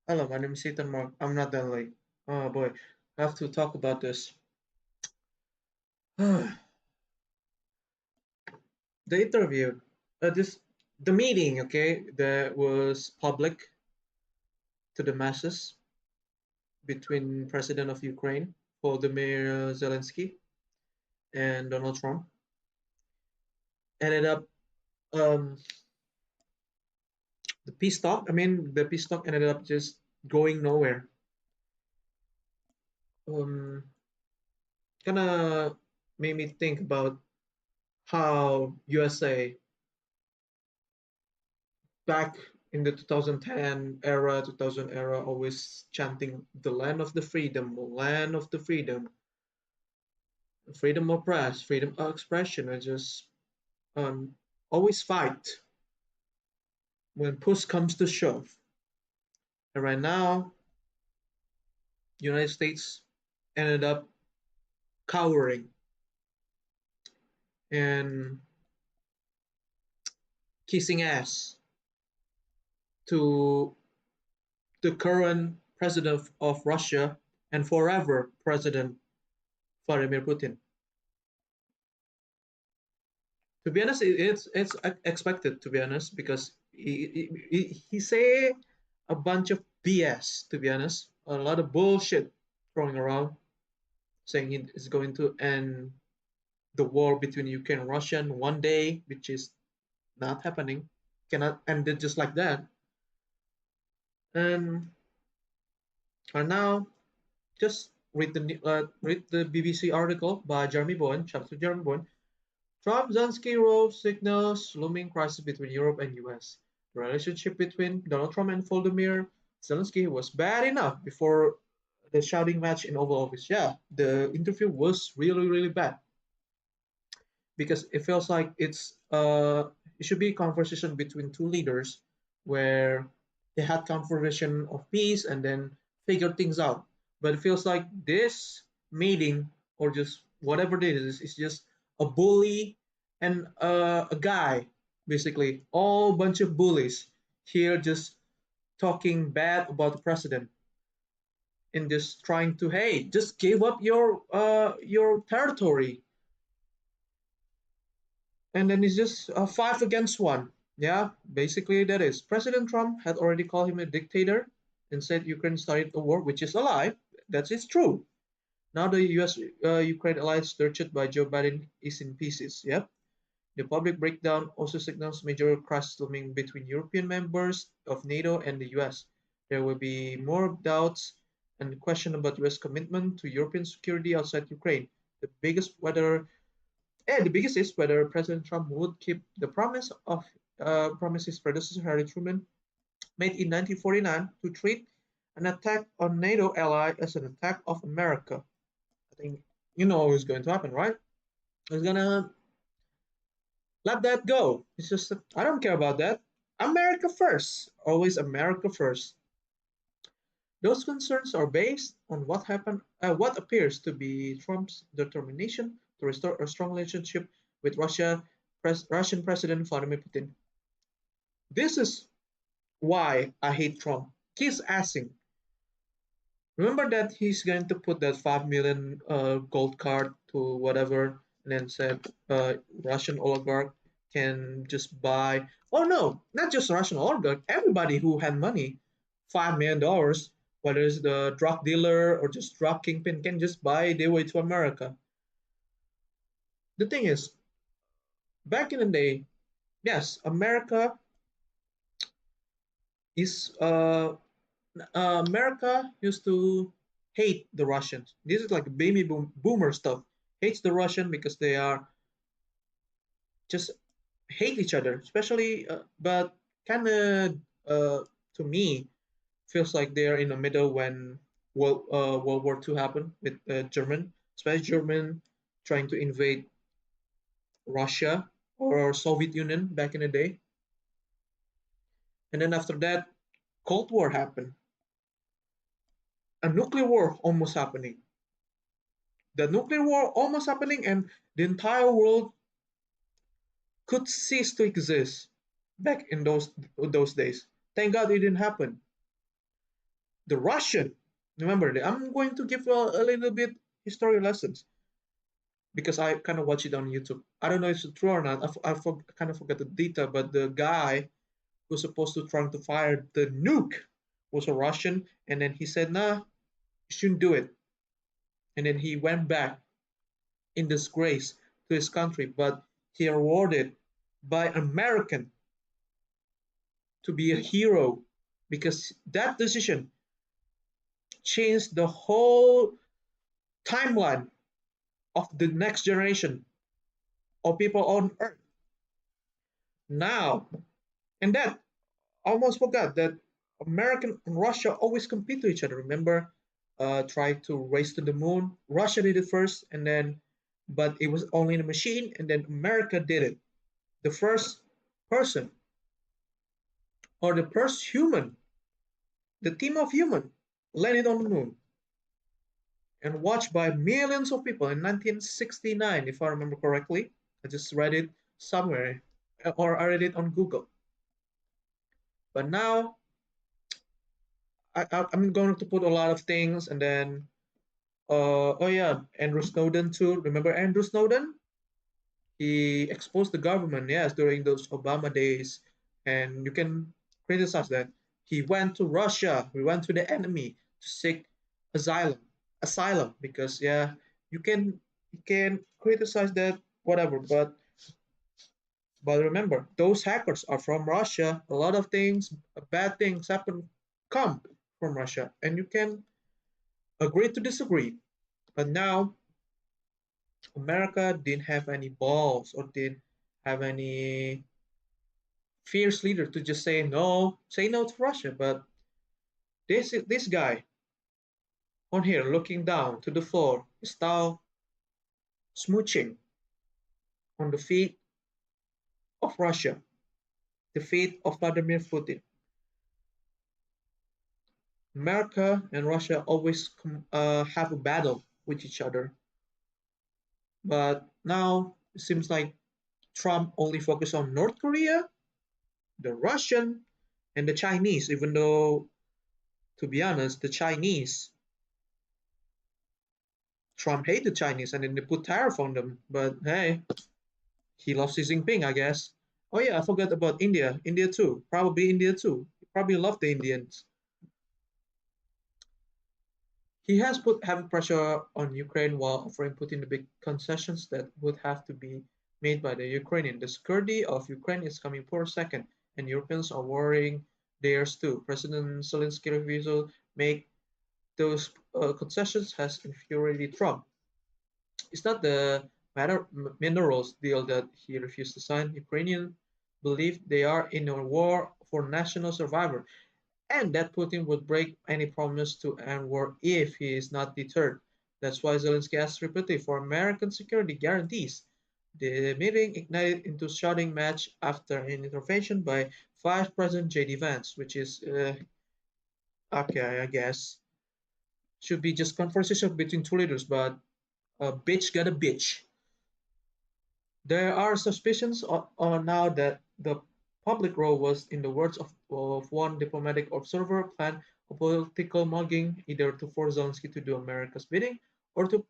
Hello, my name is Ethan Mark. I'm not that late. Oh boy, I have to talk about this. The interview, the meeting, okay, that was public to the masses between President of Ukraine, Volodymyr Zelensky, and Donald Trump, ended up um, the peace talk. The peace talk ended up just going nowhere. Um, Kind of made me think about how USA back in the 2010 era, 2000 era, always chanting the land of the freedom, land of the freedom, freedom of press, freedom of expression, and just um, always fight when push comes to shove. And right now, United States ended up cowering and kissing ass to the current president of Russia and forever President Vladimir Putin. To be honest, it's expected, to be honest, because he say a bunch of BS, to be honest, a lot of bullshit throwing around, saying he is going to end the war between Ukraine and Russia in one day, which is not happening, cannot end it just like that. And now just read the BBC article by Jeremy Bowen, chapter Jeremy Bowen. Trump Zelensky row signals looming crisis between Europe and US. The relationship between Donald Trump and Volodymyr Zelensky was bad enough before the shouting match in Oval Office. Yeah, the interview was really, really bad because it feels like it should be a conversation between two leaders where they had conversation of peace and then figure things out. But it feels like this meeting or just whatever it is just a bully and a guy, basically all bunch of bullies here just talking bad about the president and just trying to, hey, just give up your territory, and then it's just a five against one. Yeah, basically that is. President Trump had already called him a dictator and said Ukraine started a war, which is a lie. That is true. Now the U.S. Ukraine alliance nurtured by Joe Biden is in pieces. Yep. The public breakdown also signals major crisis looming between European members of NATO and the US. There will be more doubts and question about US commitment to European security outside Ukraine. The biggest is whether President Trump would keep the promise his predecessor Harry Truman made in 1949 to treat an attack on NATO ally as an attack of America. I think you know what's going to happen, right? He's gonna let that go. It's just that I don't care about that. America first, always America first. Those concerns are based on what appears to be Trump's determination to restore a strong relationship with Russian President Vladimir Putin. This is why I hate Trump. He's asking. Remember that he's going to put that 5 million gold card to whatever, and then said Russian oligarch can just buy. Oh no, not just Russian oligarch. Everybody who had money, $5 million, whether it's the drug dealer or just drug kingpin, can just buy their way to America. The thing is, back in the day, yes, is uh, America used to hate the Russians. This is like boomer stuff. Hates the Russian because they are just hate each other, especially. But kind of to me feels like they are in the middle when World War II happened with German, especially German trying to invade Russia or Soviet Union back in the day, and then after that, Cold War happened. A nuclear war almost happening. The nuclear war almost happening, and the entire world could cease to exist back in those days. Thank God it didn't happen. The Russian, remember, I'm going to give a little bit history lessons because I kind of watch it on YouTube. I don't know if it's true or not. Kind of forgot the detail, but the guy who was supposed to trying to fire the nuke was a Russian, and then he said, "Nah, you shouldn't do it." And then he went back in disgrace to his country, but he awarded by American to be a hero because that decision changed the whole timeline of the next generation of people on Earth. Now, and that almost forgot that American and Russia always compete to each other. Remember, try to race to the moon. Russia did it first, and then, but it was only in a machine, and then America did it. The first person or the first human, the team of human, landed on the moon and watched by millions of people in 1969, if I remember correctly. I just read it somewhere, or I read it on Google. But now I'm going to put a lot of things, and then oh yeah, Andrew Snowden too. Remember Andrew Snowden? He exposed the government, yes, during those Obama days, and you can criticize that. He went to Russia. We went to the enemy to seek asylum, asylum, because yeah, you can criticize that whatever, but remember, those hackers are from Russia. A lot of things, bad things happen, come from Russia, and you can agree to disagree. But now America didn't have any balls or didn't have any fierce leader to just say no to Russia. But this guy on here looking down to the floor is now smooching on the feet of Russia, the feet of Vladimir Putin. America and Russia always have a battle with each other, but now it seems like Trump only focused on North Korea, the Russian, and the Chinese. Even though, to be honest, the Chinese, Trump hated the Chinese, and then they put tariff on them. But hey, he loves Xi Jinping, I guess. Oh yeah, I forgot about India. India too. Probably India too. He probably love the Indians. He has put heavy pressure on Ukraine while offering Putin the big concessions that would have to be made by the Ukrainian. The security of Ukraine is coming for a second, and Europeans are worrying theirs too. President Zelensky's refusal make those concessions has infuriated Trump. It's not the minerals deal that he refused to sign. Ukrainians believe they are in a war for national survival, and that Putin would break any promise to end war if he is not deterred. That's why Zelensky asked repeatedly for American security guarantees. The meeting ignited into a shouting match after an intervention by Vice President J.D. Vance, which is okay, I guess should be just conversation between two leaders, but a bitch got a bitch. There are suspicions now that the public role was, in the words of one diplomatic observer, plan a political mugging, either to force Zelensky to do America's bidding or to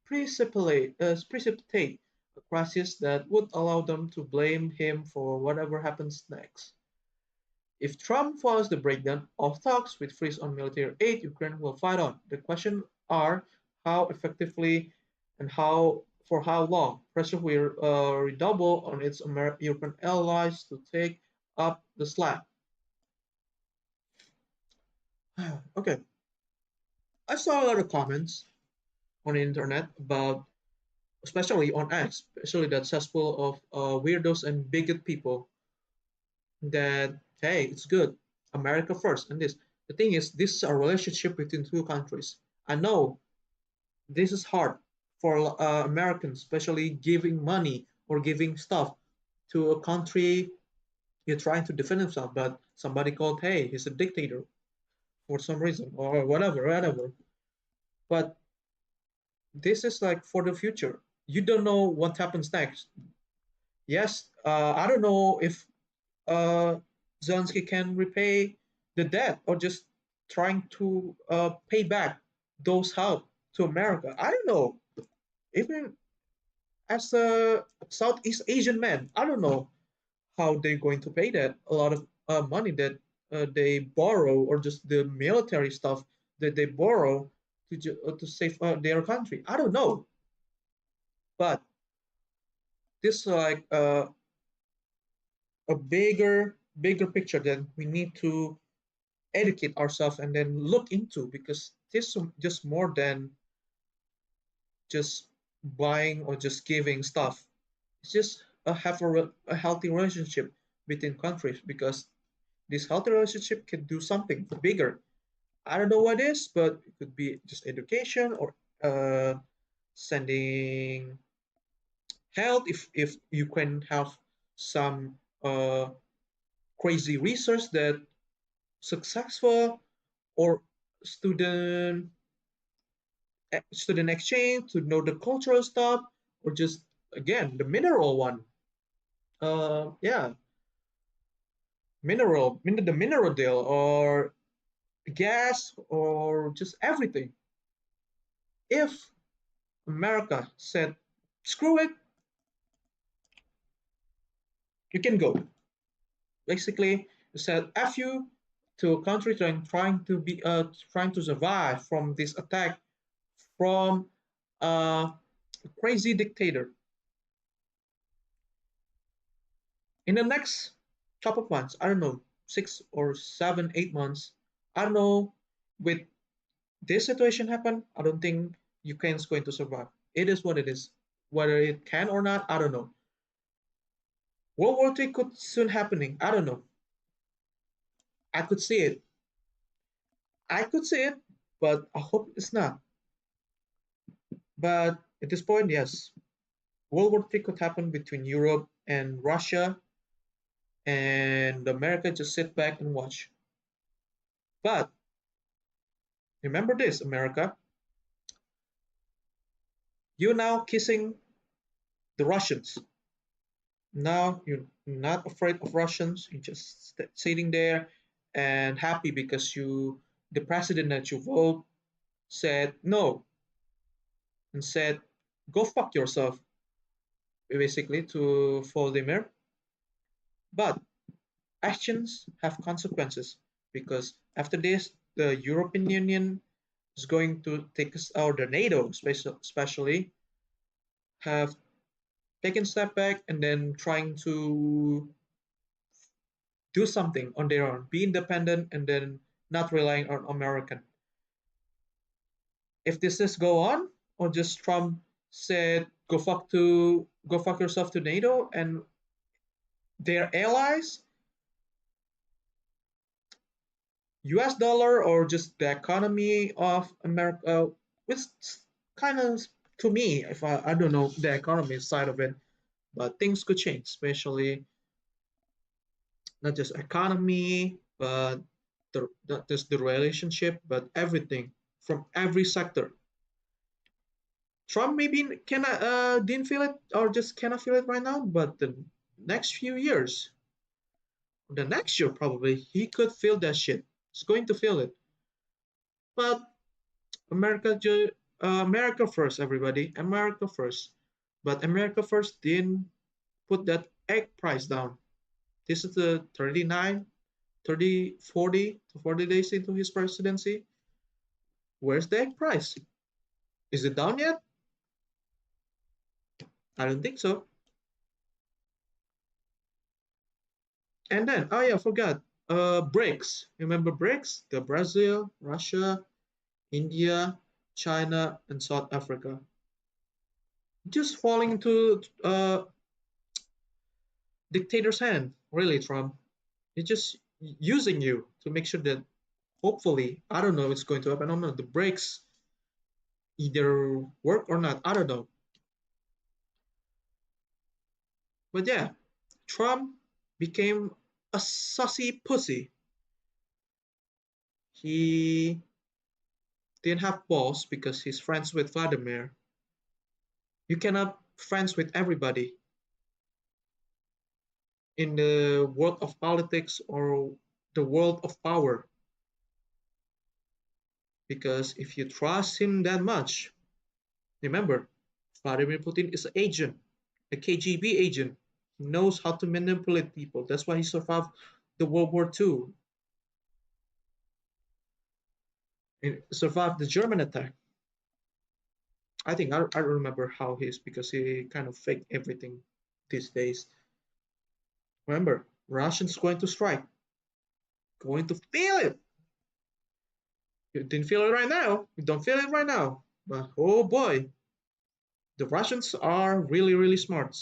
precipitate a crisis that would allow them to blame him for whatever happens next. If Trump follows the breakdown of talks with freeze on military aid, Ukraine will fight on. The question are how effectively and how for how long. Pressure will redouble on its European allies to take up the slack. Okay, I saw a lot of comments on the internet about, especially on X, especially that cesspool of weirdos and bigot people that hey, it's good, America first, and this. The thing is, this is a relationship between two countries. I know this is hard for Americans, especially giving money or giving stuff to a country you're trying to defend himself, but somebody called, hey, he's a dictator for some reason or whatever, whatever. But this is like for the future. You don't know what happens next. Yes, I don't know if uh, Zelensky can repay the debt or just trying to pay back those help to America. I don't know. Even as a Southeast Asian man, I don't know how they're going to pay that. A lot of money that they borrow, or just the military stuff that they borrow to save their country. I don't know, but this like a bigger picture that we need to educate ourselves and then look into, because this is just more than just buying or just giving stuff. It's just a healthy relationship between countries, because this healthy relationship can do something bigger. I don't know what it is, but it could be just education, or sending health. If you can have some crazy research that successful, or student student exchange to know the cultural stuff, or just again the mineral one. Yeah, the mineral deal, or gas, or just everything. If America said, "Screw it, you can go," basically you said "F you" to a country trying to survive from this attack from a crazy dictator. In the next couple of months, I don't know, 6 or 7, 8 months, I don't know, with this situation happen, I don't think Ukraine's going to survive. It is what it is. Whether it can or not, I don't know. World War III could soon happening. I don't know. I could see it. I could see it, but I hope it's not. But at this point, yes, World War III could happen between Europe and Russia, and America just sit back and watch. But remember this, America, you're now kissing the Russians. Now you're not afraid of Russians. You're just sitting there and happy because the president that you vote said no, and said, "Go fuck yourself," basically to Vladimir. But actions have consequences, because after this, the European Union is going to take us out. The NATO, especially, have taken a step back and then trying to do something on their own, be independent, and then not relying on American. If this is go on, or just Trump said go fuck yourself to NATO and their allies, US dollar, or just the economy of America, which kind of, to me, if I don't know the economy side of it, but things could change, especially not just economy, but not just the relationship, but everything from every sector. Trump maybe can didn't feel it, or just cannot feel it right now, but the next few years, the next year probably, he could feel that shit. He's going to feel it. But America first, everybody, America first. But America first didn't put that egg price down. This is the 39, 30, 40 to 40 days into his presidency. Where's the egg price? Is it down yet? I don't think so. And then, oh yeah, I forgot. BRICS. Remember BRICS? The Brazil, Russia, India, China, and South Africa. Just falling into dictator's hand, really, Trump. He's just using you to make sure that, hopefully, I don't know, it's going to happen. I don't know, the BRICS either work or not. I don't know. But yeah, Trump became a sussy pussy. He didn't have balls because he's friends with Vladimir. You cannot friends with everybody in the world of politics or the world of power. Because if you trust him that much, remember, Vladimir Putin is an agent, a KGB agent. He knows how to manipulate people. That's why he survived the World War II and survived the German attack. I think I remember how he is because he kind of faked everything these days. Remember, Russians going to strike, going to feel it. You didn't feel it right now. You don't feel it right now. But oh boy, the Russians are really, really smart.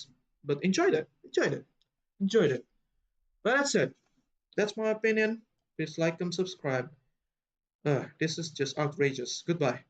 But enjoyed it. Enjoyed it. Enjoyed it. But that's it. That's my opinion. Please like and subscribe. This is just outrageous. Goodbye.